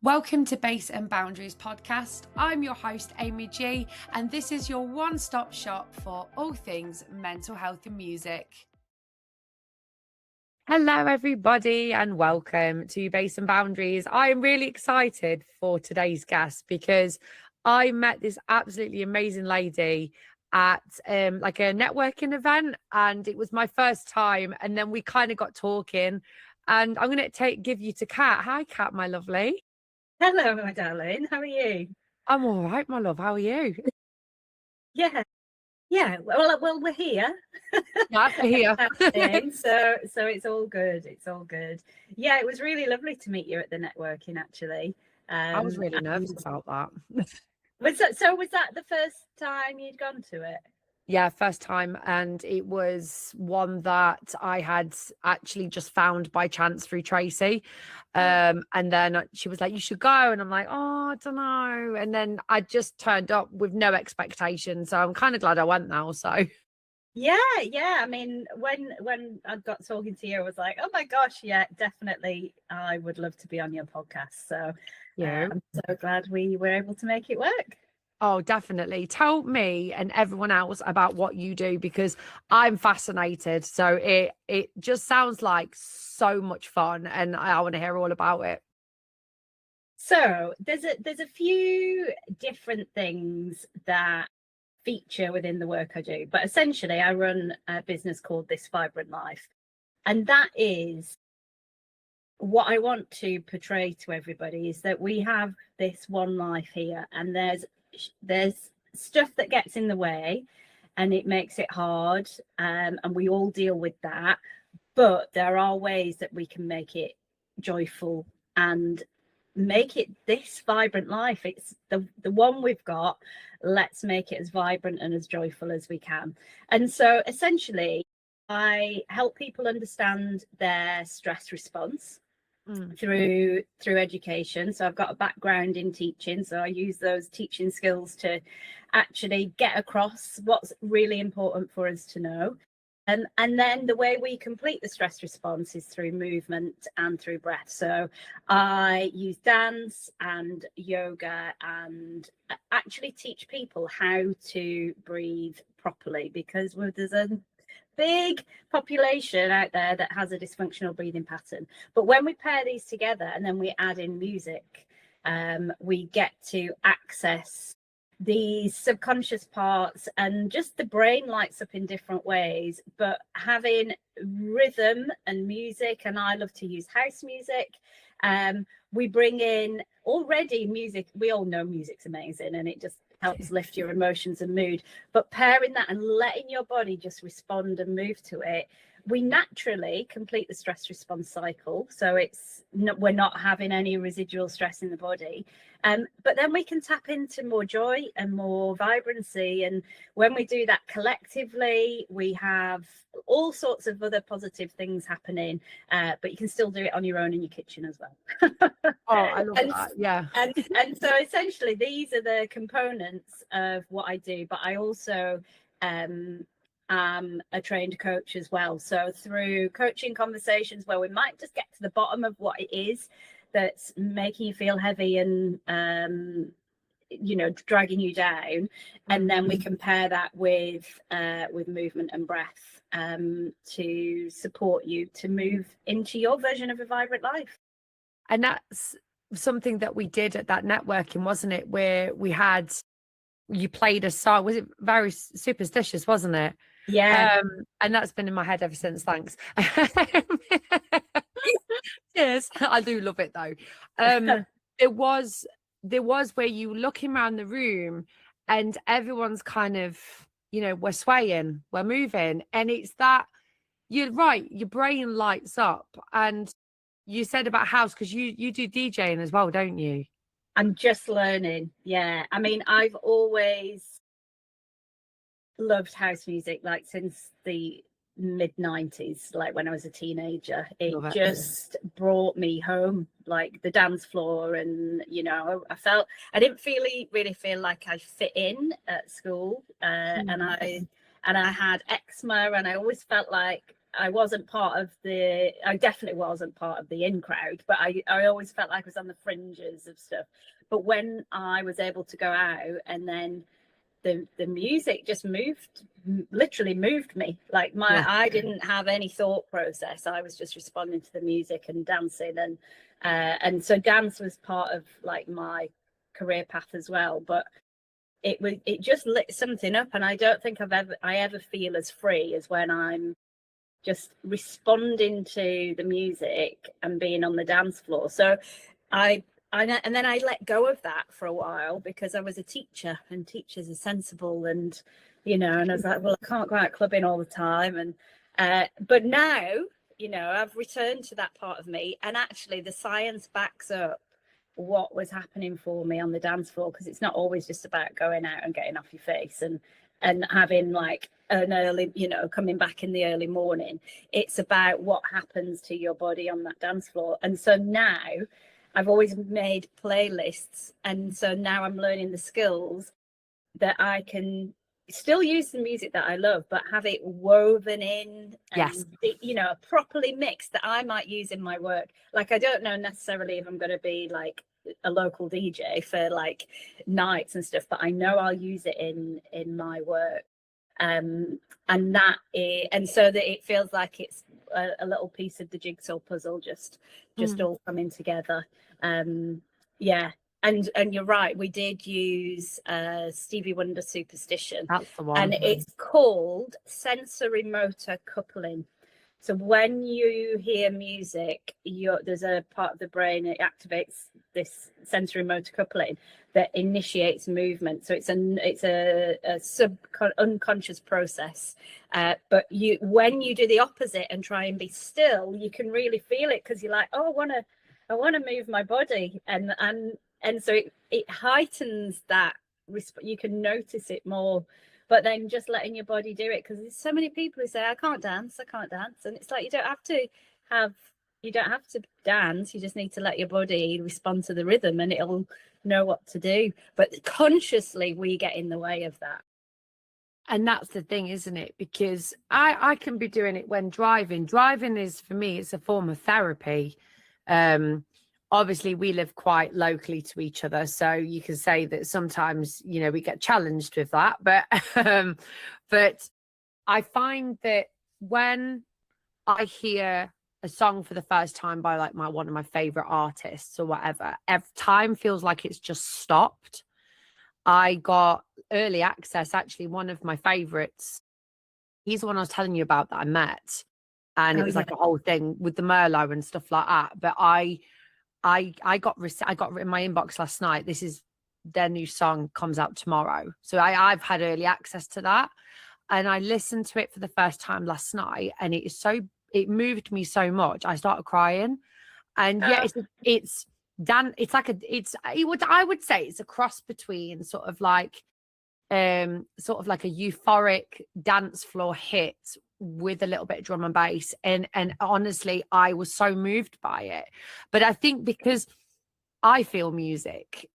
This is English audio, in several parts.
Welcome to Bass and Boundaries podcast. I'm your host, Amy G, and this is your one-stop shop for all things mental health and music. Hello, everybody, and welcome to Bass and Boundaries. I am really excited for today's guest because I met this absolutely amazing lady at like a networking event, and it was my first time. And then we kind of got talking, and I'm going to give you to Cat. Hi, Cat, my lovely. Hello, my darling. How are you? I'm all right, my love. How are you? Yeah. Well, we're here. Yeah, we're here. so it's all good. It's all good. Yeah, it was really lovely to meet you at the networking. Actually, I was really nervous about that. Was that the first time you'd gone to it? Yeah, first time, and it was one that I had actually just found by chance through Tracy. And then she was like, you should go, and I'm like, oh, I don't know. And then I just turned up with no expectation, so I'm kind of glad I went now. So Yeah. I mean, when I got talking to you, I was like, oh my gosh, yeah, definitely, I would love to be on your podcast. So yeah. I'm so glad we were able to make it work. Oh, definitely. Tell me and everyone else about what you do, because I'm fascinated. So it just sounds like so much fun, and I want to hear all about it. So there's a few different things that feature within the work I do, but essentially I run a business called This Vibrant Life, and that is what I want to portray to everybody, is that we have this one life here, and there's stuff that gets in the way and it makes it hard, and we all deal with that, but there are ways that we can make it joyful and make it this vibrant life. It's the one we've got. Let's make it as vibrant and as joyful as we can. And so essentially I help people understand their stress response through education. So I've got a background in teaching, so I use those teaching skills to actually get across what's really important for us to know. And then the way we complete the stress response is through movement and through breath. So I use dance and yoga and actually teach people how to breathe properly, because there's a big population out there that has a dysfunctional breathing pattern. But when we pair these together and then we add in music, we get to access these subconscious parts, and just the brain lights up in different ways. But having rhythm and music, and I love to use house music, we bring in already music. We all know music's amazing and it just helps lift your emotions and mood, but pairing that and letting your body just respond and move to it, we naturally complete the stress response cycle. So we're not having any residual stress in the body. But then we can tap into more joy and more vibrancy. And when we do that collectively, we have all sorts of other positive things happening, but you can still do it on your own in your kitchen as well. Oh, I love that. Yeah. And so essentially these are the components of what I do, but I also am a trained coach as well. So through coaching conversations where we might just get to the bottom of what it is that's making you feel heavy and dragging you down, and then we compare that with movement and breath to support you to move into your version of a vibrant life. And that's something that we did at that networking, wasn't it? Where you played a song. Was it very superstitious, wasn't it? Yeah. And that's been in my head ever since. Thanks. Yes, I do love it though. There was where you looking around the room and everyone's kind of, we're swaying, we're moving. And it's that, you're right, your brain lights up. And you said about house, because you do DJing as well, don't you? I'm just learning. Yeah. I mean, I've always loved house music, like since the mid-90s, like when I was a teenager. It just brought me home, like the dance floor. And I didn't really feel like I fit in at school, and I had eczema, and I always felt like I definitely wasn't part of the in crowd, but I always felt like I was on the fringes of stuff. But when I was able to go out, and then the music just literally moved me. Like I didn't have any thought process. I was just responding to the music and dancing, and so dance was part of like my career path as well. But it just lit something up, and I don't think I ever feel as free as when I'm just responding to the music and being on the dance floor. So and then I let go of that for a while because I was a teacher, and teachers are sensible, and and I was like, well, I can't go out clubbing all the time. And but now, I've returned to that part of me, and actually the science backs up what was happening for me on the dance floor, because it's not always just about going out and getting off your face and having like an early, coming back in the early morning. It's about what happens to your body on that dance floor. And so now I've always made playlists, and so now I'm learning the skills that I can still use the music that I love, but have it woven in and properly mixed, that I might use in my work. Like, I don't know necessarily if I'm going to be like a local DJ for like nights and stuff, but I know I'll use it in my work. And so that it feels like it's a little piece of the jigsaw puzzle just all coming together. Yeah. And you're right, we did use Stevie Wonder Superstition. That's the one. And it's called sensory motor coupling. So when you hear music, there's a part of the brain that activates this sensory motor coupling that initiates movement. So it's a unconscious process. But when you do the opposite and try and be still, you can really feel it, because you're like, oh, I want to move my body, and so it heightens that. You can notice it more. But then just letting your body do it, because there's so many people who say, I can't dance, and it's like, you don't have to dance. You just need to let your body respond to the rhythm, and it'll know what to do. But consciously we get in the way of that. And that's the thing, isn't it? Because I can be doing it when driving. Driving is, for me, it's a form of therapy. Obviously we live quite locally to each other, so you can say that sometimes, we get challenged with that, but I find that when I hear a song for the first time by like one of my favorite artists or whatever, time feels like it's just stopped. I got early access, actually, one of my favorites. He's the one I was telling you about that I met, and it was like a whole thing with the Merlot and stuff like that. But I got in my inbox last night. This is their new song, comes out tomorrow. So I've had early access to that, and I listened to it for the first time last night, and it moved me so much. I started crying, and I would say it's a cross between sort of like a euphoric dance floor hit with a little bit of drum and bass, and honestly I was so moved by it. But I think because I feel music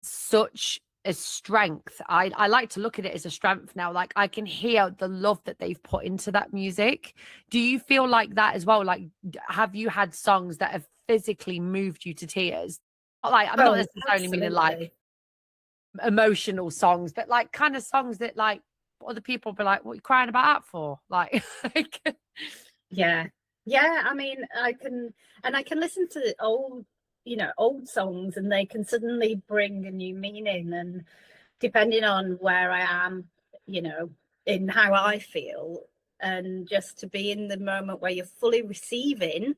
such a strength, I like to look at it as a strength now. Like, I can hear the love that they've put into that music. Do you feel like that as well? Like, have you had songs that have physically moved you to tears? Like, I'm not necessarily meaning like emotional songs, but like kind of songs that like other people be like, what are you crying about that for? Like yeah I mean, I can listen to old songs, and they can suddenly bring a new meaning, and depending on where I am, in how I feel, and just to be in the moment where you're fully receiving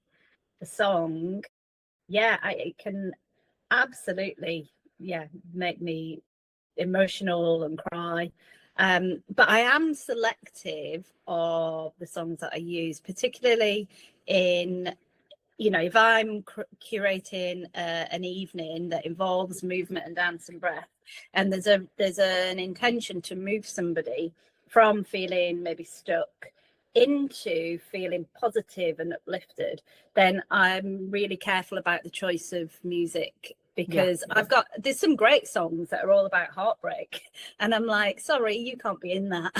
the song, it can absolutely make me emotional and cry. But I am selective of the songs that I use, particularly in, if I'm curating an evening that involves movement and dance and breath, and there's an intention to move somebody from feeling maybe stuck into feeling positive and uplifted, then I'm really careful about the choice of music because there's some great songs that are all about heartbreak, and I'm like, sorry, you can't be in that.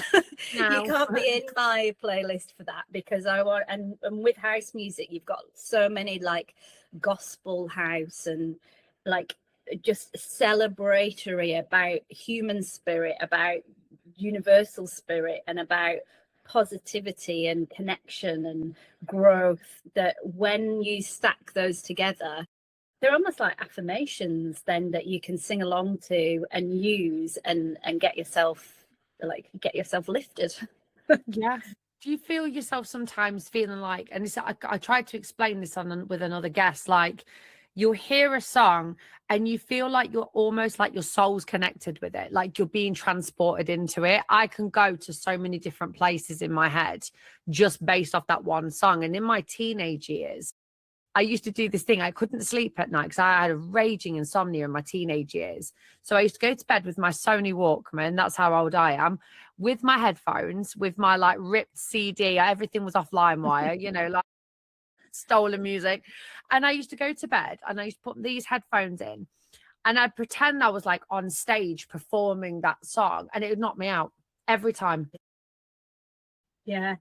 No. You can't be in my playlist for that, because I want, and with house music you've got so many like gospel house and like just celebratory about human spirit, about universal spirit, and about positivity and connection and growth, that when you stack those together, they're almost like affirmations then that you can sing along to and use and get yourself lifted. Yeah. Do you feel yourself sometimes feeling like, and this, I tried to explain this with another guest, like you'll hear a song and you feel like you're almost like your soul's connected with it, like you're being transported into it. I can go to so many different places in my head just based off that one song. And in my teenage years, I used to do this thing. I couldn't sleep at night because I had a raging insomnia in my teenage years. So I used to go to bed with my Sony Walkman. That's how old I am. With my headphones, with my like ripped CD. Everything was off LimeWire, you know, like stolen music. And I used to go to bed and I used to put these headphones in and I'd pretend I was like on stage performing that song, and it would knock me out every time. Yeah.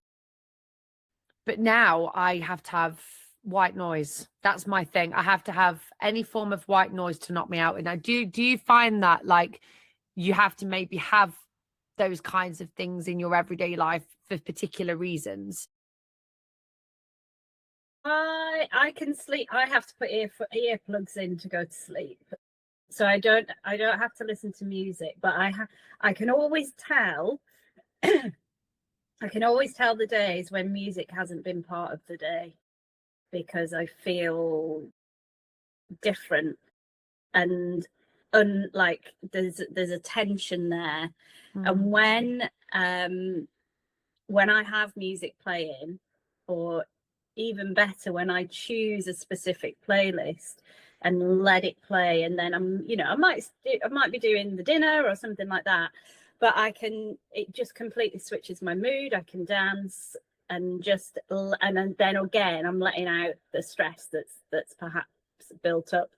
But now I have to have white noise. That's my thing. I have to have any form of white noise to knock me out. And do you find that like you have to maybe have those kinds of things in your everyday life for particular reasons? I can sleep. I have to put earplugs in to go to sleep, so I don't have to listen to music. But I can always tell. I can always tell the days when music hasn't been part of the day, because I feel different and unlike there's a tension there. And when I have music playing, or even better, when I choose a specific playlist and let it play, and then I might be doing the dinner or something like that, but it just completely switches my mood. I can dance and then again I'm letting out the stress that's perhaps built up.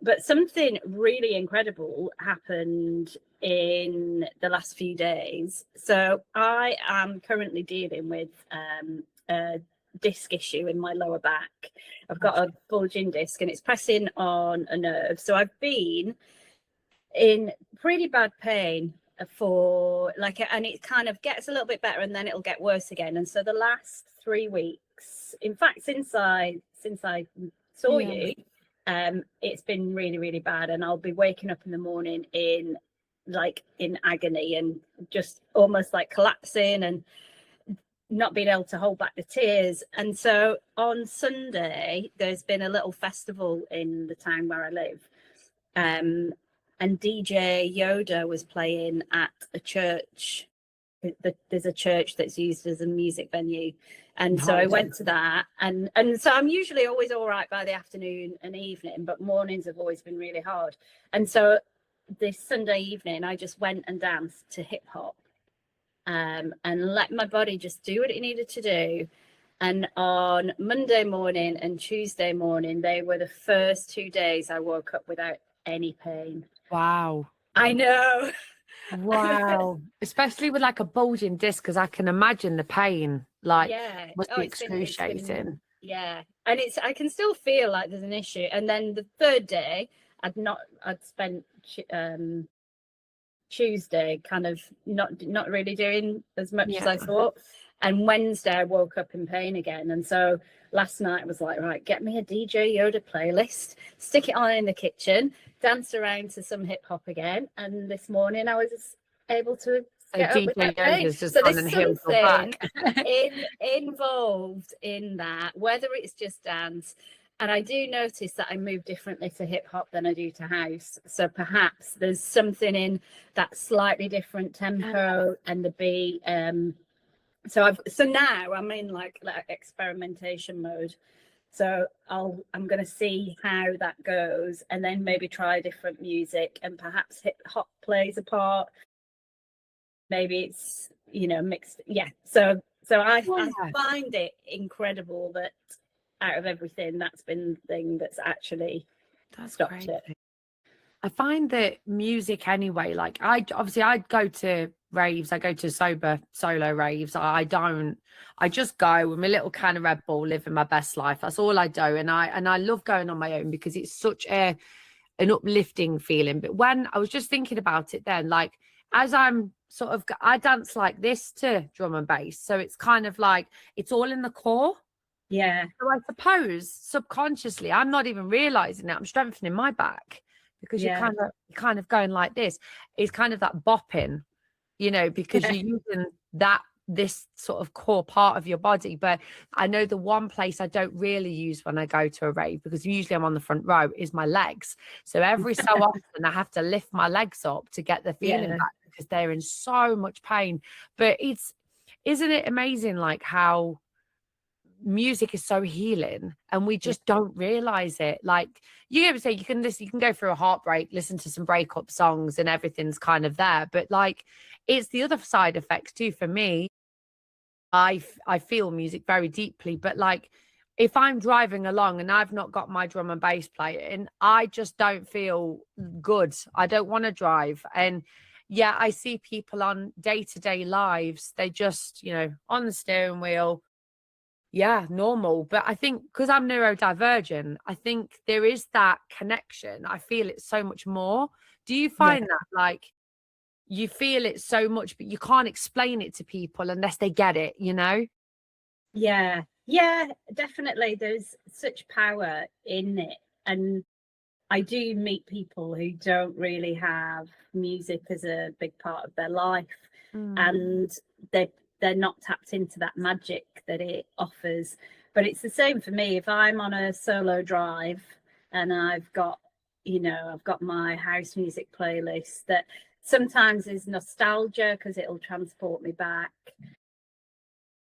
But something really incredible happened in the last few days. So I am currently dealing with a disc issue in my lower back. I've got a bulging disc and it's pressing on a nerve. So I've been in pretty bad pain for and it kind of gets a little bit better and then it'll get worse again. And so the last 3 weeks, in fact, since I saw you, it's been really, really bad. And I'll be waking up in the morning in agony and just almost like collapsing and not being able to hold back the tears. And so on Sunday, there's been a little festival in the town where I live. And DJ Yoda was playing at a church. There's a church that's used as a music venue. And so I went to that. And so I'm usually always all right by the afternoon and evening, but mornings have always been really hard. And so this Sunday evening, I just went and danced to hip hop. And let my body just do what it needed to do. And on Monday morning and Tuesday morning, they were the first 2 days I woke up without any pain. Wow. I know. Wow. Especially with like a bulging disc, because I can imagine the pain. Like, must be excruciating. Yeah. And I can still feel like there's an issue. And then the third day, I'd spent Tuesday kind of not really doing as much as I thought. And Wednesday I woke up in pain again. And so last night I was like, right, get me a DJ Yoda playlist, stick it on in the kitchen, dance around to some hip hop again. And this morning I was able to get up with that pain. So there's something involved in that, whether it's just dance. And I do notice that I move differently to hip hop than I do to house. So perhaps there's something in that slightly different tempo and the beat. So now I'm in like experimentation mode. So I'm going to see how that goes, and then maybe try different music, and perhaps hip hop plays a part. Maybe it's mixed. Yeah. So I find it incredible that out of everything, that's been the thing that's actually That's stopped crazy. it. I find that music anyway, like I go to raves, I go to sober solo raves. I just go with my little can of Red Bull, living my best life. That's all I do. And I love going on my own because it's such an uplifting feeling. But when I was just thinking about it then, like as I'm sort of, I dance like this to drum and bass. So it's kind of like, it's all in the core. Yeah. So I suppose subconsciously, I'm not even realizing it. I'm strengthening my back because Yeah. you're kind of going like this. It's kind of that bopping, because you're using this sort of core part of your body. But I know the one place I don't really use when I go to a rave, because usually I'm on the front row, is my legs. So every so often I have to lift my legs up to get the feeling Yeah. back because they're in so much pain. But isn't it amazing like how music is so healing and we just don't realize it? Like you ever say you can go through a heartbreak, listen to some breakup songs and everything's kind of there, but like it's the other side effects too. For me, I feel music very deeply, but like if I'm driving along and I've not got my drum and bass playing, I just don't feel good. I don't want to drive. And yeah, I see people on day-to-day lives, they just, on the steering wheel, yeah, normal. But I think because I'm neurodivergent, I think there is that connection. I feel it so much more. Do you Yeah. find that like you feel it so much, but you can't explain it to people unless they get it, Yeah. Yeah, definitely. There's such power in it. And I do meet people who don't really have music as a big part of their life, Mm. and they're not tapped into that magic that it offers. But it's the same for me. If I'm on a solo drive and I've got my house music playlist that sometimes is nostalgia because it'll transport me back.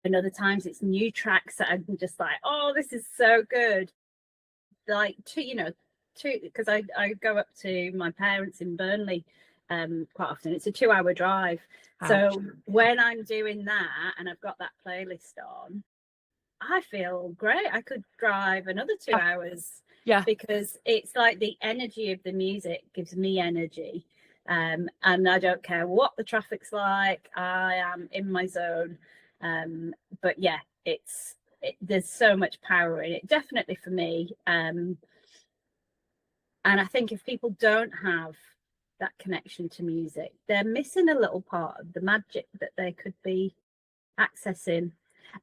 And other times it's new tracks that I'm just like, oh, this is so good. Like because I go up to my parents in Burnley quite often. It's a 2-hour drive. So when I'm doing that and I've got that playlist on, I feel great. I could drive another 2 hours. Yeah. Because it's like the energy of the music gives me energy. And I don't care what the traffic's like, I am in my zone. But yeah, there's so much power in it, definitely for me. And I think if people don't have that connection to music, they're missing a little part of the magic that they could be accessing.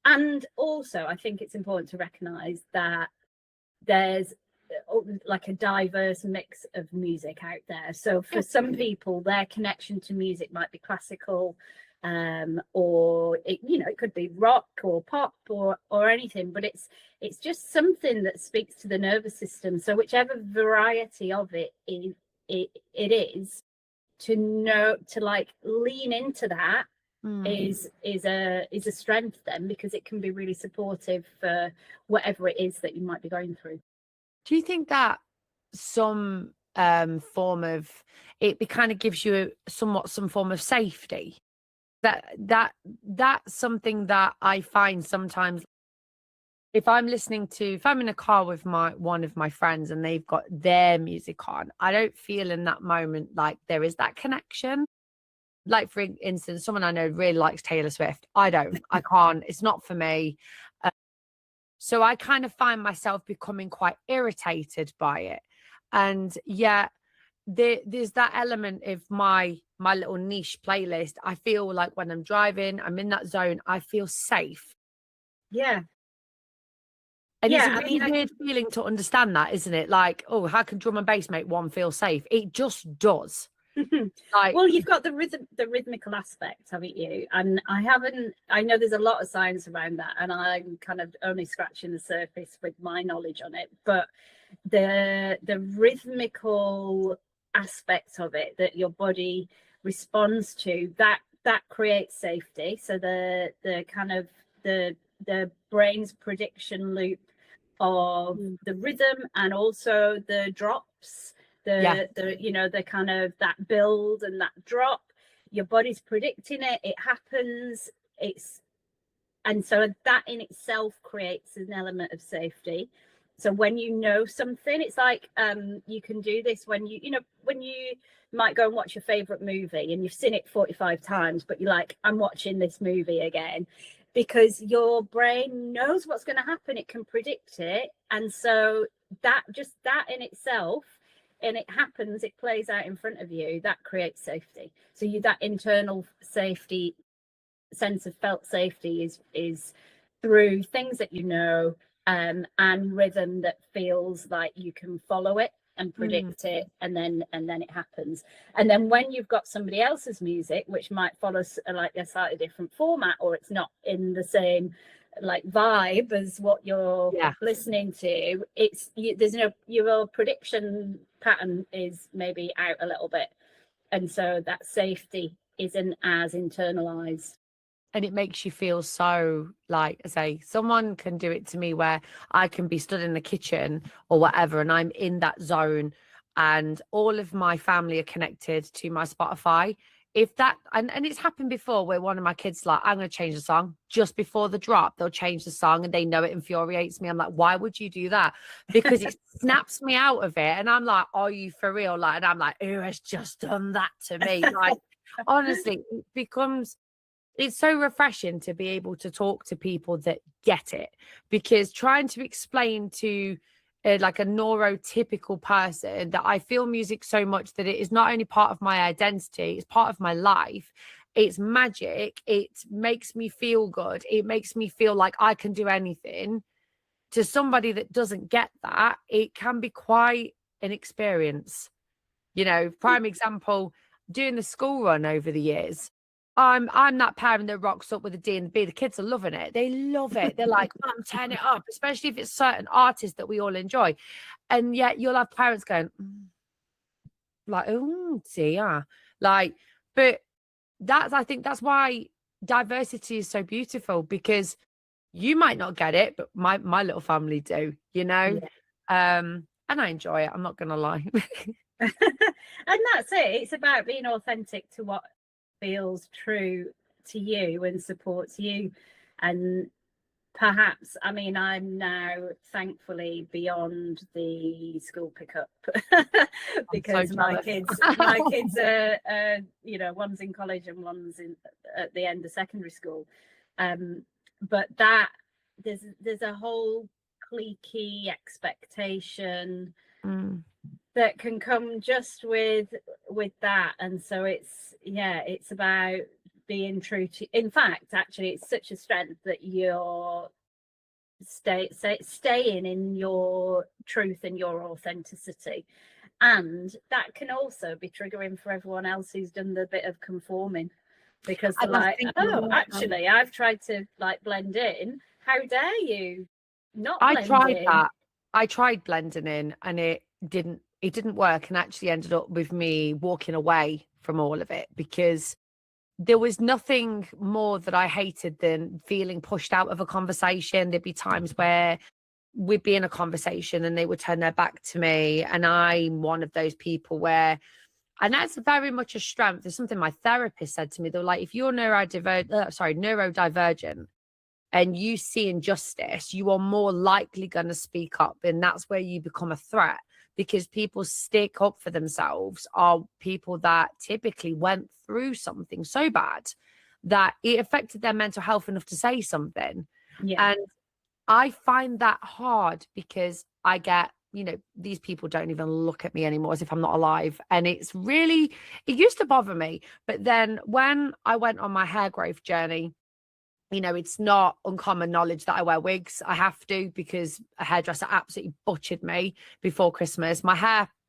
And also, I think it's important to recognize that there's like a diverse mix of music out there. So for some people, their connection to music might be classical, or it could be rock or pop or anything, but it's just something that speaks to the nervous system. So whichever variety of it is, to like lean into that is a strength then, because it can be really supportive for whatever it is that you might be going through. Do you think that some form of it kind of gives you some form of safety? That's something that I find sometimes. If I'm in a car with one of my friends and they've got their music on, I don't feel in that moment like there is that connection. Like, for instance, someone I know really likes Taylor Swift. I don't. I can't. It's not for me. So I kind of find myself becoming quite irritated by it. And yet there's that element of my little niche playlist. I feel like when I'm driving, I'm in that zone, I feel safe. Yeah. And it's a Yeah, I really mean, weird feeling to understand that, isn't it? Like, oh, how can drum and bass make one feel safe? It just does. Like, well, you've got the rhythmical aspect, haven't you? And I know there's a lot of science around that, and I'm kind of only scratching the surface with my knowledge on it. But the rhythmical aspect of it that your body responds to, that creates safety. So the kind of the brain's prediction loop of the rhythm and also the drops, the kind of that build and that drop, your body's predicting it happens. And so that in itself creates an element of safety. So when you know something, it's like you can do this when when you might go and watch your favorite movie and you've seen it 45 times, but you're like, I'm watching this movie again, because your brain knows what's going to happen. It can predict it. And so that in itself, and it happens, it plays out in front of you, that creates safety. So that internal safety, sense of felt safety is through things that you know, and rhythm that feels like you can follow it and predict it, and then it happens. And then when you've got somebody else's music, which might follow like a slightly different format, or it's not in the same like vibe as what you're listening to, there's your prediction pattern is maybe out a little bit, and so that safety isn't as internalized. And it makes you feel so, like I say, someone can do it to me where I can be stood in the kitchen or whatever, and I'm in that zone, and all of my family are connected to my Spotify. If that, and it's happened before where one of my kids like, I'm going to change the song just before the drop, they'll change the song, and they know it infuriates me. I'm like, why would you do that? Because it snaps me out of it. And I'm like, are you for real? Like, and I'm like, who has just done that to me? Like, honestly, it becomes, it's so refreshing to be able to talk to people that get it, because trying to explain to like a neurotypical person that I feel music so much that it is not only part of my identity, it's part of my life. It's magic. It makes me feel good. It makes me feel like I can do anything. To somebody that doesn't get that, it can be quite an experience. Prime example, doing the school run over the years. I'm that parent that rocks up with a D and B. The kids are loving it. They love it. They're like, Mum, turn it up, especially if it's certain artists that we all enjoy. And yet you'll have parents going, like, oh dear. Like, but I think that's why diversity is so beautiful, because you might not get it, but my little family do, Yeah. And I enjoy it. I'm not gonna lie. And that's it. It's about being authentic to what feels true to you and supports you. And perhaps, I mean, I'm now thankfully beyond the school pickup because so my kids are one's in college and one's at the end of secondary school. But that there's a whole cliquey expectation that can come just with that. And so it's about being true to, in fact, actually it's such a strength that you're staying in your truth and your authenticity. And that can also be triggering for everyone else who's done the bit of conforming, because they're like, oh, actually I've tried to like blend in, how dare you not blend in? I tried blending in, and it didn't work, and actually ended up with me walking away from all of it, because there was nothing more that I hated than feeling pushed out of a conversation. There'd be times where we'd be in a conversation and they would turn their back to me, and I'm one of those people where, and that's very much a strength. There's something my therapist said to me. They were like, if you're neurodivergent and you see injustice, you are more likely going to speak up, and that's where you become a threat, because people stick up for themselves are people that typically went through something so bad that it affected their mental health enough to say something. And I find that hard, because I get, these people don't even look at me anymore as if I'm not alive. And it used to bother me. But then when I went on my hair growth journey, it's not uncommon knowledge that I wear wigs. I have to, because a hairdresser absolutely butchered me before Christmas.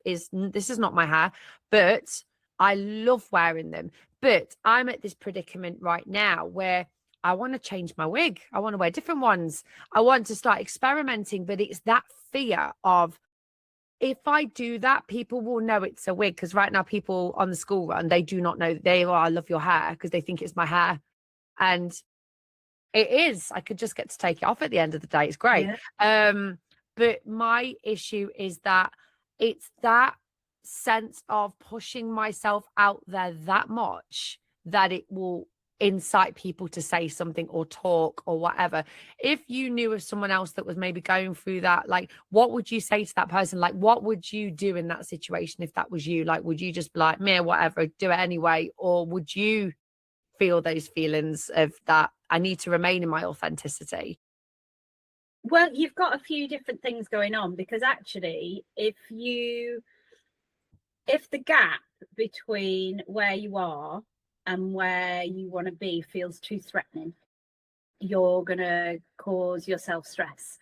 This is not my hair, but I love wearing them. But I'm at this predicament right now where I want to change my wig. I want to wear different ones. I want to start experimenting, but it's that fear of, if I do that, people will know it's a wig. Because right now, people on the school run, they do not know I love your hair, because they think it's my hair. And it is. I could just get to take it off at the end of the day. It's great. Yeah. But my issue is that it's that sense of pushing myself out there that much that it will incite people to say something or talk or whatever. If you knew of someone else that was maybe going through that, like, what would you say to that person? Like, what would you do in that situation if that was you? Like, would you just be like, meh, whatever, do it anyway? Or would you feel those feelings of that I need to remain in my authenticity? Well, you've got a few different things going on, because actually, if the gap between where you are and where you want to be feels too threatening, you're going to cause yourself stress.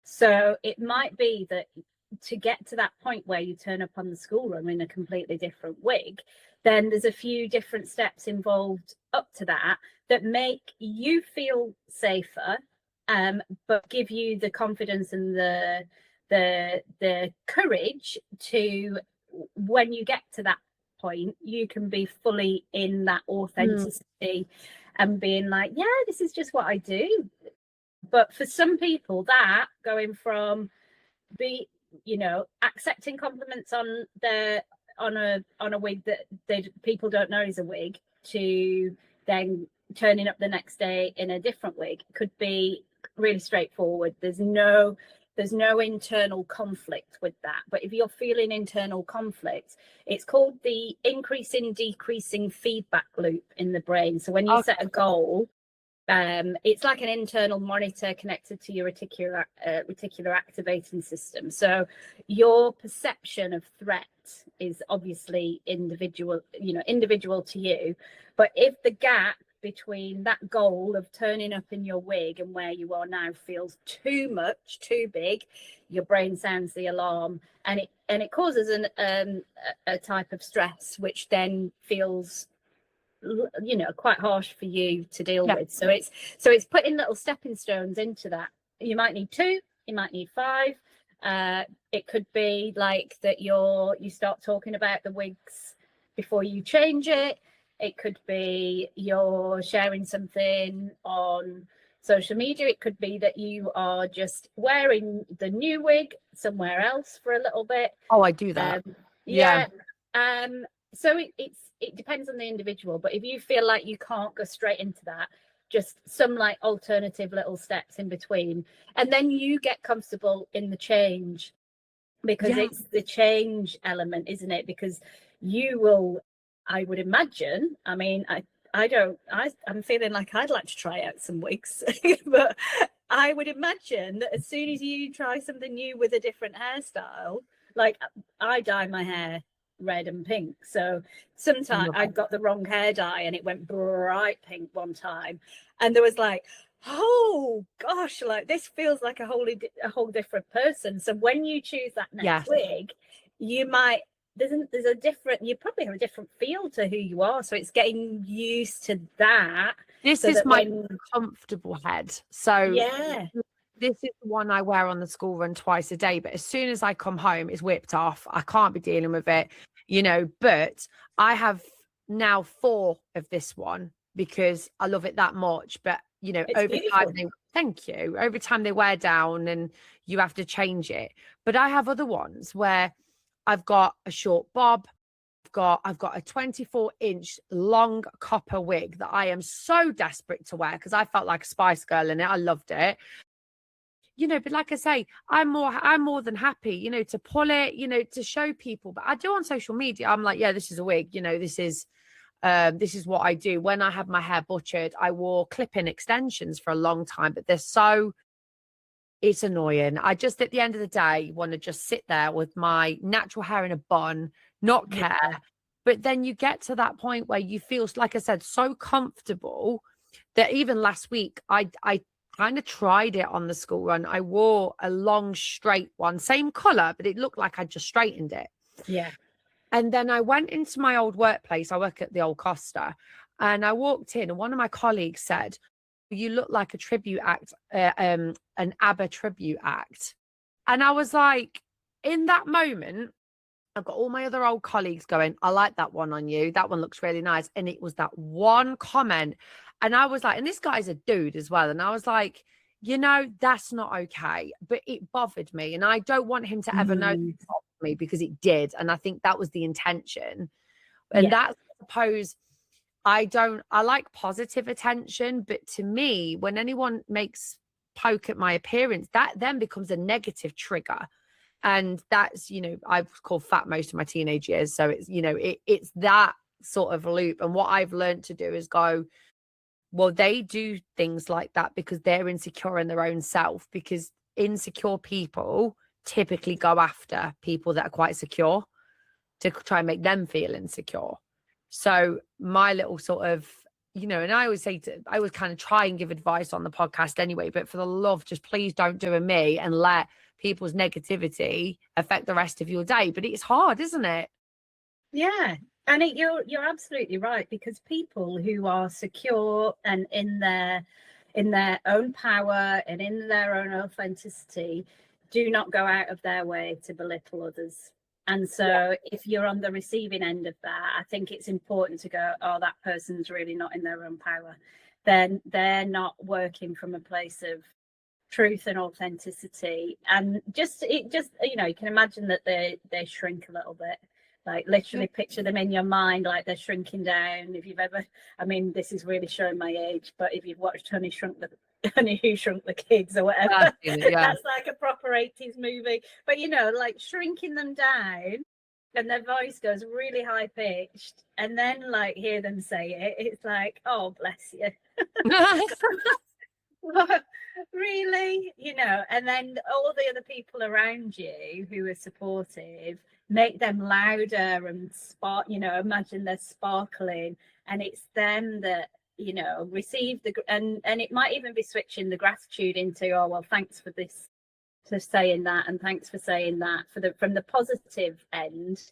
So it might be that to get to that point where you turn up on the school run in a completely different wig, then there's a few different steps involved up to that that make you feel safer, but give you the confidence and the courage to, when you get to that point, you can be fully in that authenticity and being like, yeah, this is just what I do. But for some people, that going from accepting compliments on a wig that people don't know is a wig, to then turning up the next day in a different wig, could be really straightforward. There's no internal conflict with that. But if you're feeling internal conflict, it's called the increasing decreasing feedback loop in the brain. So when you set a goal, it's like an internal monitor connected to your reticular activating system. So your perception of threat is obviously individual to you. But if the gap between that goal of turning up in your wig and where you are now feels too much, too big, your brain sounds the alarm, and it causes a type of stress, which then feels quite harsh for you to deal with. So it's putting little stepping stones into that. You might need 2, you might need 5. It could be like that you start talking about the wigs before you change it. It could be you're sharing something on social media. It could be that you are just wearing the new wig somewhere else for a little bit. Oh, I do that. So it depends on the individual, but if you feel like you can't go straight into that, just some like alternative little steps in between, and then you get comfortable in the change, because it's the change element, isn't it? Because you will, I would imagine, I mean, I'm feeling like I'd like to try out some wigs, but I would imagine that as soon as you try something new with a different hairstyle, like I dye my hair red and pink, so sometimes I got the wrong hair dye and it went bright pink one time, and there was like, oh gosh, like this feels like a whole different person. So when you choose that next wig, you might there's a different, you probably have a different feel to who you are. So it's getting used to that. This is my comfortable head. So this is the one I wear on the school run twice a day, but as soon as I come home, it's whipped off. I can't be dealing with it, but I have now 4 of this one because I love it that much. But, over time they wear down and you have to change it. But I have other ones where I've got a short bob. I've got a 24-inch long copper wig that I am so desperate to wear because I felt like a Spice Girl in it. I loved it. But like I say, I'm more than happy, to pull it, to show people. But I do on social media, I'm like, yeah, this is a wig, this is what I do. When I had my hair butchered, I wore clip-in extensions for a long time, but it's annoying. I just, at the end of the day, want to just sit there with my natural hair in a bun, not care. But then you get to that point where you feel, like I said, so comfortable that even last week, I kind of tried it on the school run. I wore a long straight one, same color, but it looked like I just straightened it. Yeah. And then I went into my old workplace. I work at the old Costa, and I walked in and one of my colleagues said, you look like a tribute act, an ABBA tribute act. And I was like, in that moment, I've got all my other old colleagues going, I like that one on you. That one looks really nice. And it was that one comment. And I was like, and this guy's a dude as well. And I was like, that's not okay. But it bothered me. And I don't want him to ever know that it bothered me, because it did. And I think that was the intention. And that's, I suppose, I like positive attention, but to me, when anyone makes poke at my appearance, that then becomes a negative trigger. And that's, I've called fat most of my teenage years. So it's, it's that sort of loop. And what I've learned to do is go, well, they do things like that because they're insecure in their own self, because insecure people typically go after people that are quite secure to try and make them feel insecure. So my little sort of, and I always I always kind of try and give advice on the podcast anyway, but for the love, just please don't do a me and let people's negativity affect the rest of your day. But it's hard, isn't it? Yeah. And you're absolutely right, because people who are secure and in their own power and in their own authenticity do not go out of their way to belittle others. And so if you're on the receiving end of that, I think it's important to go, oh, that person's really not in their own power. Then they're not working from a place of truth and authenticity. And you can imagine that they shrink a little bit. Like literally picture them in your mind, like they're shrinking down. If you've ever, I mean, this is really showing my age, but if you've watched Honey Who Shrunk the Kids or whatever, that's like a proper 80s movie. But like shrinking them down, and their voice goes really high pitched, and then like hear them say it, it's like, oh, bless you. Really, and then all the other people around you who are supportive, make them louder and imagine they're sparkling, and it's them that receive and it might even be switching the gratitude into, oh, well, thanks for this, for saying that, and thanks for saying that, from the positive end.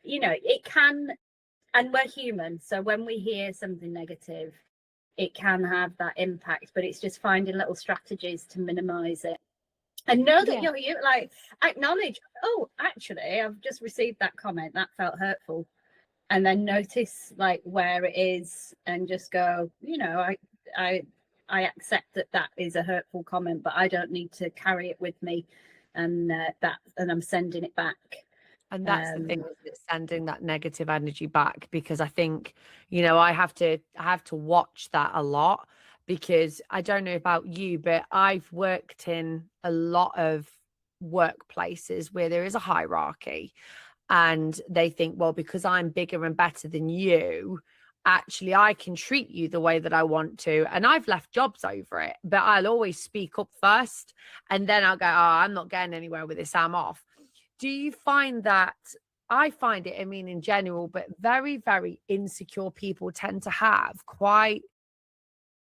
It can, and we're human, so when we hear something negative, it can have that impact, but it's just finding little strategies to minimize it. And know that you're like, acknowledge, oh, actually, I've just received that comment, that felt hurtful. And then notice like where it is, and just go, I accept that is a hurtful comment, but I don't need to carry it with me. And I'm sending it back. And that's the thing, is sending that negative energy back, because I think, I have to watch that a lot, because I don't know about you, but I've worked in a lot of workplaces where there is a hierarchy, and they think, well, because I'm bigger and better than you, actually I can treat you the way that I want to. And I've left jobs over it, but I'll always speak up first, and then I'll go, oh, I'm not getting anywhere with this, I'm off. Do you find that? I find it, I mean, in general, but very, very insecure people tend to have quite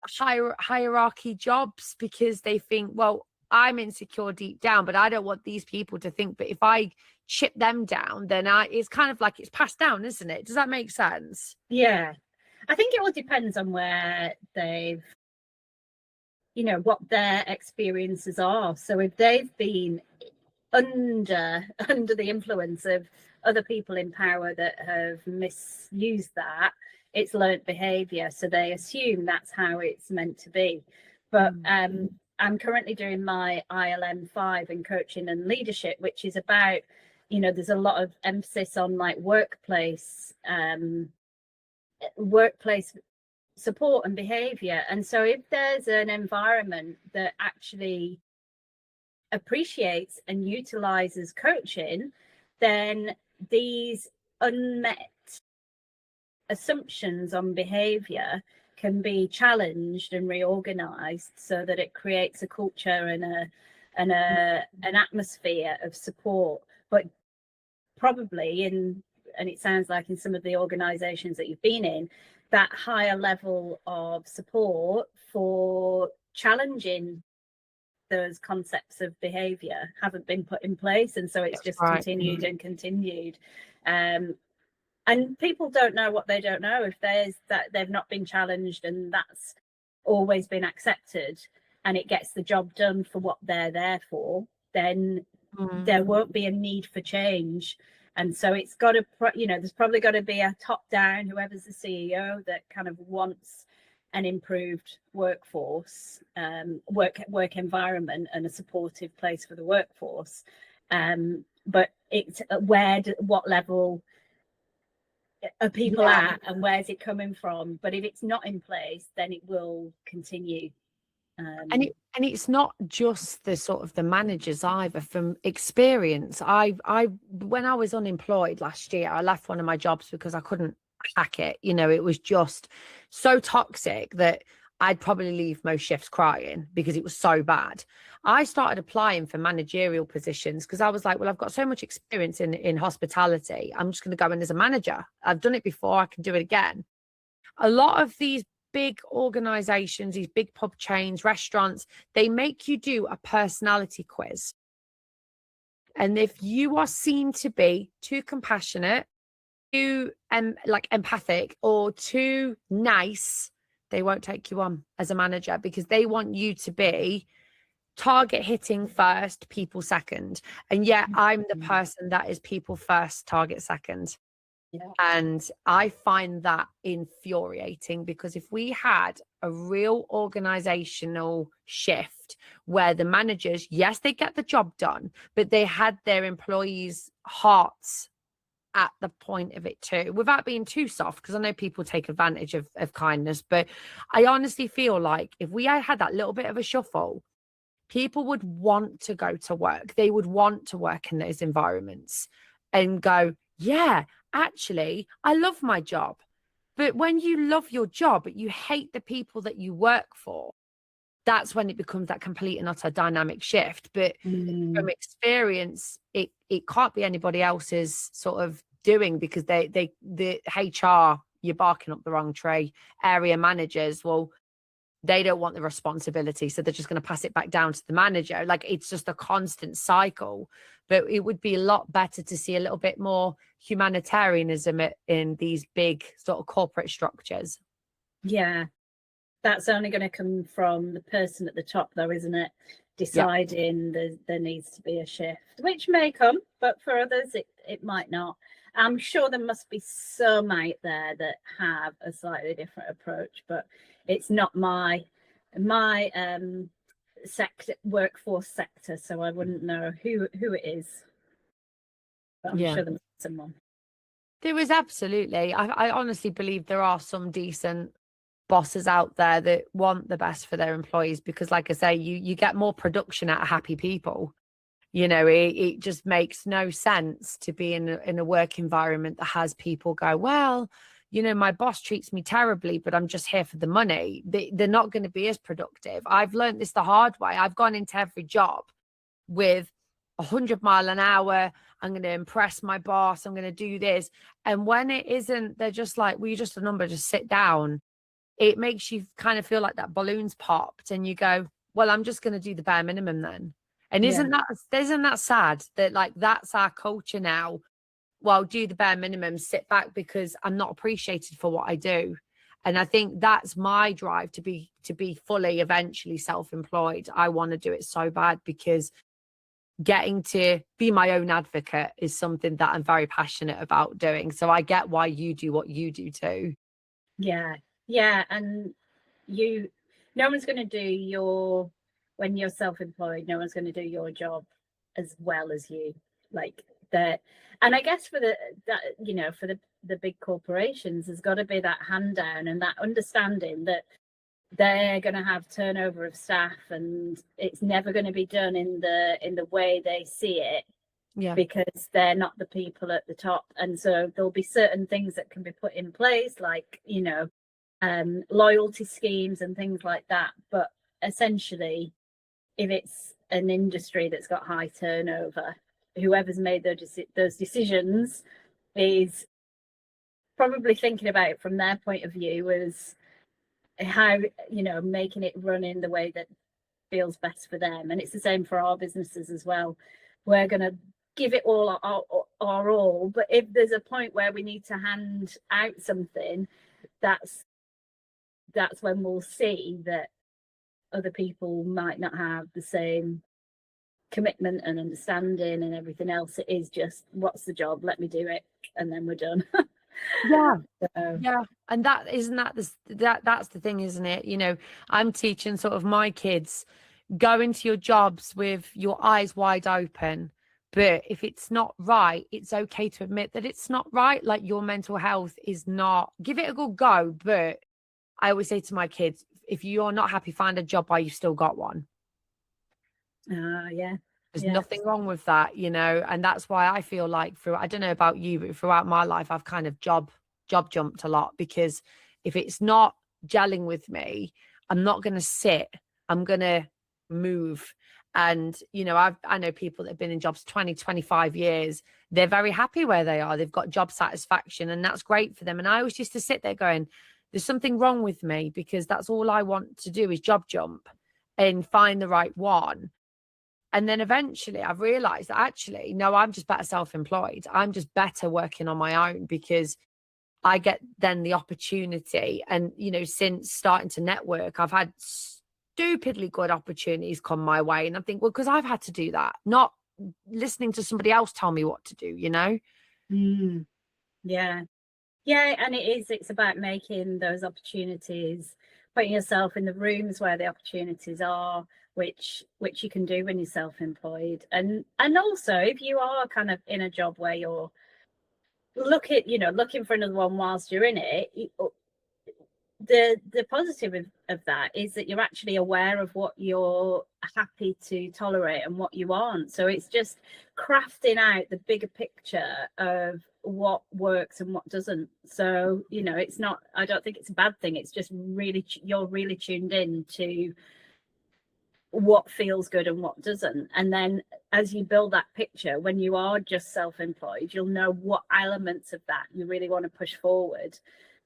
hierarchy jobs, because they think, well, I'm insecure deep down, but I don't want these people to think, but if I chip them down, then it's kind of like it's passed down, isn't it? Does that make sense? Yeah. I think it all depends on where they've, what their experiences are. So if they've been under the influence of other people in power that have misused that, it's learnt behavior, so they assume that's how it's meant to be. But I'm currently doing my ILM 5 in coaching and leadership, which is about, there's a lot of emphasis on like workplace support and behavior. And so if there's an environment that actually appreciates and utilizes coaching, then these unmet assumptions on behavior can be challenged and reorganized, so that it creates a culture and an atmosphere of support. But probably and it sounds like in some of the organizations that you've been in, that higher level of support for challenging those concepts of behavior haven't been put in place, and so it's just continued and continued. And people don't know what they don't know. If there's that they've not been challenged and that's always been accepted, and it gets the job done for what they're there for, then there won't be a need for change. And so it's got to, there's probably got to be a top down, whoever's the CEO, that kind of wants an improved workforce, work environment, and a supportive place for the workforce. But it's what level are people Yeah. at, and where's it coming from? But if it's not in place, then it will continue. And it's not just the sort of the managers either. From experience, I when I was unemployed last year, I left one of my jobs because I couldn't hack it. It was just so toxic that I'd probably leave most shifts crying because it was so bad. I started applying for managerial positions because I was like, well, I've got so much experience in hospitality. I'm just going to go in as a manager. I've done it before. I can do it again. A lot of these big organizations, these big pub chains, restaurants, they make you do a personality quiz. And if you are seen to be too compassionate, too like empathic, or too nice, they won't take you on as a manager because they want you to be target hitting first, people second. And yet I'm the person that is people first, target second. Yeah. And I find that infuriating because if we had a real organizational shift where the managers, yes, they get the job done, but they had their employees' hearts at the point of it too, without being too soft, because I know people take advantage of kindness. But I honestly feel like if we had that little bit of a shuffle, people would want to go to work. They would want to work in those environments and go, yeah, actually, I love my job. But when you love your job, but you hate the people that you work for, that's when it becomes that complete and utter dynamic shift. But from experience, it can't be anybody else's sort of doing, because the HR, you're barking up the wrong tree. Area managers, well, they don't want the responsibility, so they're just going to pass it back down to the manager. Like, it's just a constant cycle. But it would be a lot better to see a little bit more humanitarianism in these big sort of corporate structures. Yeah, that's only going to come from the person at the top, though, isn't it? Deciding there needs to be a shift, which may come, but for others it might not. I'm sure there must be some out there that have a slightly different approach, but it's not my sector, workforce sector, so I wouldn't know who it is. But I'm sure there's someone. There is absolutely. I honestly believe there are some decent bosses out there that want the best for their employees, because, like I say, you get more production out of happy people. It just makes no sense to be in a work environment that has people go, well, my boss treats me terribly, but I'm just here for the money. They're not going to be as productive. I've learned this the hard way. I've gone into every job with 100 mile an hour. I'm going to impress my boss. I'm going to do this. And when it isn't, they're just like, well, you're just a number, just sit down. It makes you kind of feel like that balloon's popped, and you go, well, I'm just going to do the bare minimum then. And isn't that sad that, like, that's our culture now? Well, do the bare minimum, sit back because I'm not appreciated for what I do. And I think that's my drive to be fully eventually self-employed. I want to do it so bad, because getting to be my own advocate is something that I'm very passionate about doing. So I get why you do what you do too. Yeah, and no one's going to do when you're self-employed, no one's going to do your job as well as you, like that. And I guess for the big corporations, there's got to be that hand down and that understanding that they're going to have turnover of staff, and it's never going to be done in the way they see it, because they're not the people at the top. And so there'll be certain things that can be put in place, like loyalty schemes and things like that. But essentially, if it's an industry that's got high turnover, whoever's made those decisions is probably thinking about it from their point of view as how, making it run in the way that feels best for them. And it's the same for our businesses as well. We're going to give it all our all, but if there's a point where we need to hand out something, that's when we'll see that other people might not have the same commitment and understanding and everything else. It is just, what's the job? Let me do it, and then we're done. And that's the thing, isn't it? I'm teaching sort of my kids, go into your jobs with your eyes wide open, But if it's not right, it's okay to admit that it's not right. Like, your mental health is not, give it a good go. But I always say to my kids, if you're not happy, find a job while you've still got one. Yeah. There's Yeah. nothing wrong with that, and that's why I feel like, I don't know about you, but throughout my life, I've kind of job jumped a lot, because if it's not gelling with me, I'm not going to sit. I'm going to move. And, I know people that have been in jobs 20, 25 years. They're very happy where they are. They've got job satisfaction, and that's great for them. And I always used to sit there going, there's something wrong with me, because that's all I want to do is job jump and find the right one. And then eventually I've realized that actually, no, I'm just better self-employed. I'm just better working on my own, because I get then the opportunity. And, since starting to network, I've had stupidly good opportunities come my way. And I think, well, because I've had to do that, not listening to somebody else tell me what to do, Yeah. Yeah, and it's about making those opportunities, putting yourself in the rooms where the opportunities are, which you can do when you're self-employed. And also, if you are kind of in a job where you're looking for another one whilst you're in it, the positive of that is that you're actually aware of what you're happy to tolerate and what you aren't. So it's just crafting out the bigger picture of what works and what doesn't. So it's not, I don't think it's a bad thing. It's just really, you're really tuned in to what feels good and what doesn't. And then as you build that picture, when you are just self-employed, you'll know what elements of that you really want to push forward.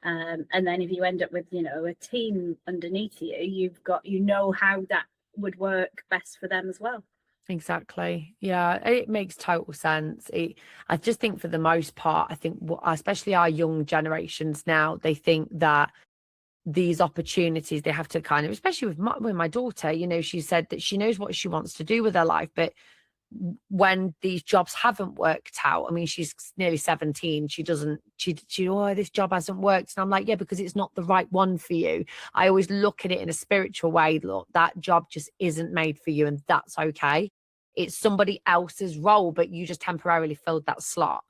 And then if you end up with a team underneath you, you've got how that would work best for them as well. Exactly. Yeah, it makes total sense. I just think, for the most part, I think especially our young generations now, they think that these opportunities, they have to kind of, especially with my daughter, she said that she knows what she wants to do with her life, but when these jobs haven't worked out, I mean, she's nearly 17, oh, this job hasn't worked. And I'm like, yeah, because it's not the right one for you. I always look at it in a spiritual way. Look, that job just isn't made for you, and that's okay. It's somebody else's role, but you just temporarily filled that slot.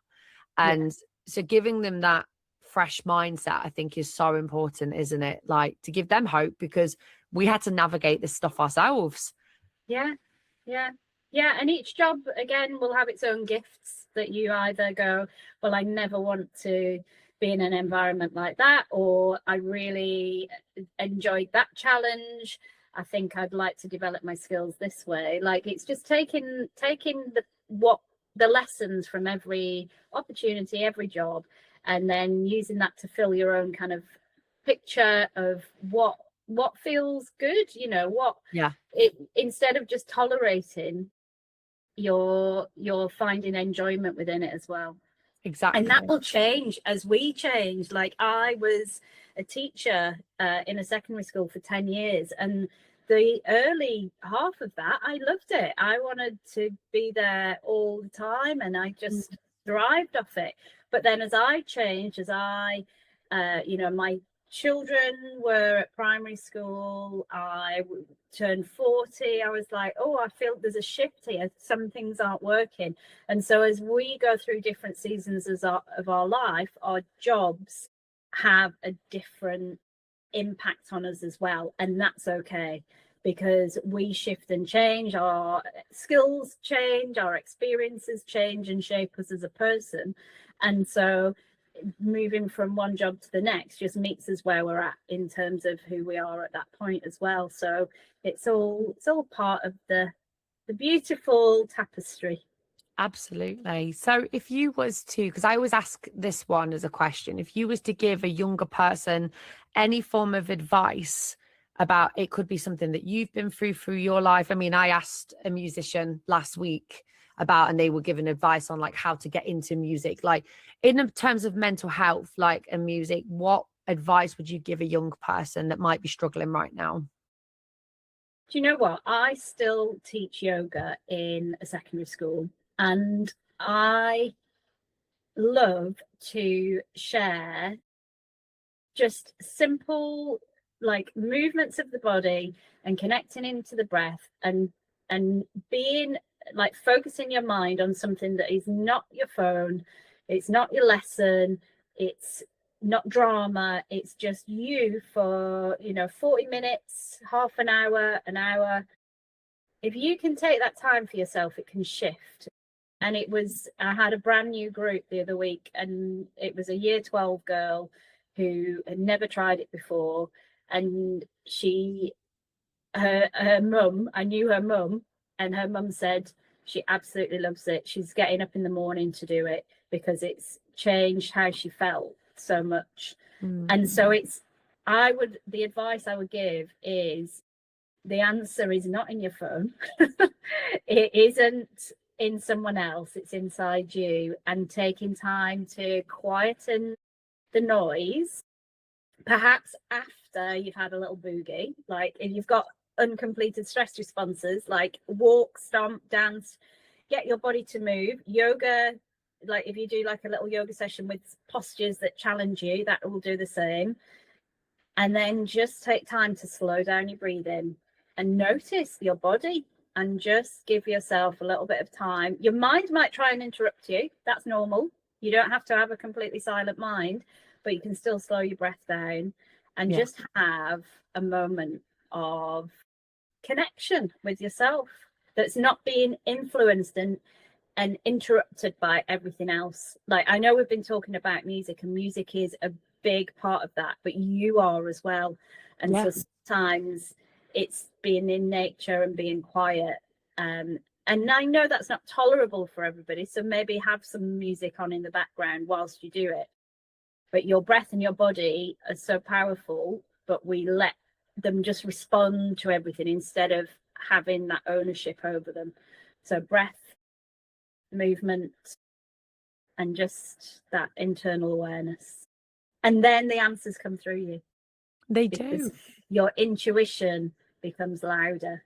And so giving them that fresh mindset, I think, is so important, isn't it? Like, to give them hope, because we had to navigate this stuff ourselves. Yeah. And each job, again, will have its own gifts that you either go, well, I never want to be in an environment like that, or I really enjoyed that challenge. I think I'd like to develop my skills this way. Like, it's just taking the lessons from every opportunity, every job, and then using that to fill your own kind of picture of what feels good, instead of just tolerating, you're finding enjoyment within it as well. Exactly. And that will change as we change. Like, I was a teacher in a secondary school for 10 years, and the early half of that, I loved it. I wanted to be there all the time, and I just thrived off it. But then as I changed, my children were at primary school, I turned 40, I was like, oh, I feel there's a shift here, some things aren't working. And so as we go through different seasons of our life, our jobs have a different impact on us as well, and that's okay, because we shift and change, our skills change, our experiences change and shape us as a person. And so moving from one job to the next just meets us where we're at in terms of who we are at that point as well. So it's all part of the beautiful tapestry. Absolutely. So if you was to, because I always ask this one as a question, if you was to give a younger person any form of advice about, it could be something that you've been through your life. I mean, I asked a musician last week about, and they were given advice on like how to get into music, like in terms of mental health, like, and music, what advice would you give a young person that might be struggling right now? Do you know what? I still teach yoga in a secondary school, and I love to share just simple, like, movements of the body and connecting into the breath, and being like focusing your mind on something that is not your phone, it's not your lesson, it's not drama, it's just you for 40 minutes, half an hour, an hour. If you can take that time for yourself, it can shift. And I had a brand new group the other week, and it was a year 12 girl who had never tried it before. And her mum, I knew her mum, and her mum said she absolutely loves it. She's getting up in the morning to do it because it's changed how she felt so much. And so the advice I would give is, the answer is not in your phone. It isn't in someone else, it's inside you. And taking time to quieten the noise, perhaps after you've had a little boogie, like if you've got uncompleted stress responses, like walk, stomp, dance, get your body to move. Yoga, like if you do like a little yoga session with postures that challenge you, that will do the same. And then just take time to slow down your breathing and notice your body, and just give yourself a little bit of time. Your mind might try and interrupt you. That's normal. You don't have to have a completely silent mind, but you can still slow your breath down and just have a moment of connection with yourself that's not being influenced and interrupted by everything else. Like, I know we've been talking about music, and music is a big part of that, but you are as well. And so sometimes it's being in nature and being quiet. And I know that's not tolerable for everybody, so maybe have some music on in the background whilst you do it. But your breath and your body are so powerful, but we let them just respond to everything instead of having that ownership over them. So breath, movement, and just that internal awareness. And then the answers come through you. They do. Your intuition becomes louder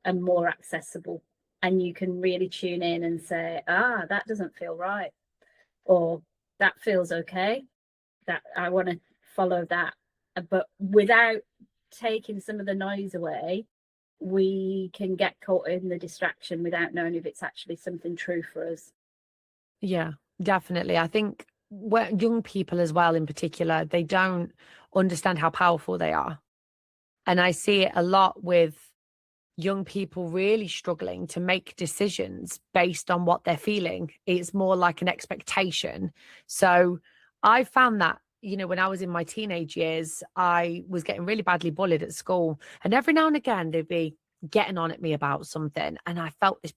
and more accessible. And you can really tune in and say, that doesn't feel right. Or that feels okay. That I want to follow that. But without taking some of the noise away, we can get caught in the distraction without knowing if it's actually something true for us. Yeah, definitely. I think young people as well, in particular, they don't understand how powerful they are. And I see it a lot with young people really struggling to make decisions based on what they're feeling. It's more like an expectation. So I found that, when I was in my teenage years, I was getting really badly bullied at school. And every now and again, they'd be getting on at me about something. And I felt this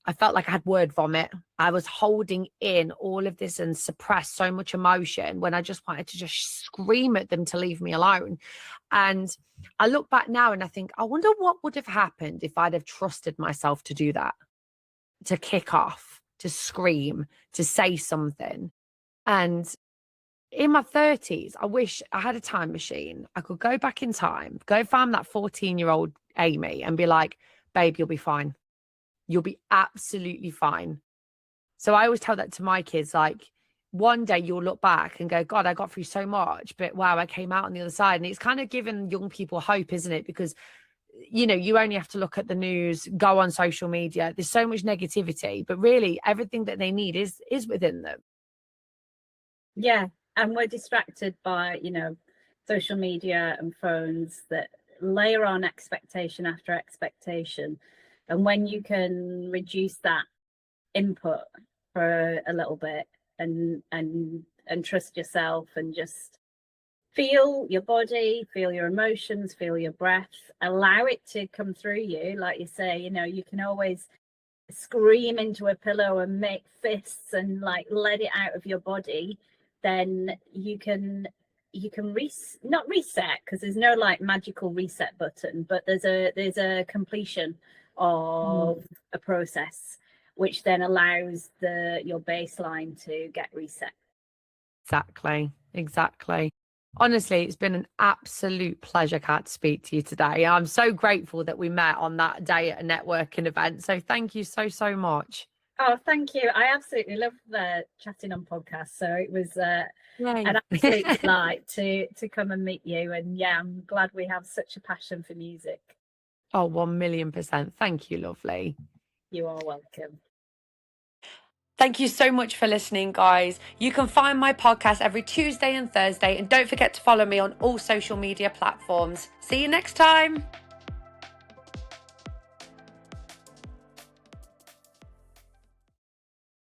I felt like I had word vomit. I was holding in all of this and suppressed so much emotion when I just wanted to just scream at them to leave me alone. And I look back now and I think, I wonder what would have happened if I'd have trusted myself to do that, to kick off, to scream, to say something. And in my 30s, I wish I had a time machine. I could go back in time, go find that 14-year-old Amy and be like, babe, you'll be fine. You'll be absolutely fine. So I always tell that to my kids, like, one day you'll look back and go, God, I got through so much, but wow, I came out on the other side. And it's kind of given young people hope, isn't it? Because, you only have to look at the news, go on social media. There's so much negativity, but really everything that they need is within them. Yeah. And we're distracted by, social media and phones that layer on expectation after expectation. And when you can reduce that input for a little bit and trust yourself and just feel your body, feel your emotions, feel your breath, allow it to come through you. Like you say, you can always scream into a pillow and make fists and like let it out of your body. Then you can not reset, because there's no like magical reset button, but there's a completion of a process, which then allows your baseline to get reset. Exactly. Honestly, it's been an absolute pleasure, Kat, to speak to you today. I'm so grateful that we met on that day at a networking event. So thank you so, so much. Oh, thank you. I absolutely love chatting on podcasts. So it was an absolute delight to come and meet you. And yeah, I'm glad we have such a passion for music. Oh, 1,000,000%. Thank you, lovely. You are welcome. Thank you so much for listening, guys. You can find my podcast every Tuesday and Thursday, and don't forget to follow me on all social media platforms. See you next time.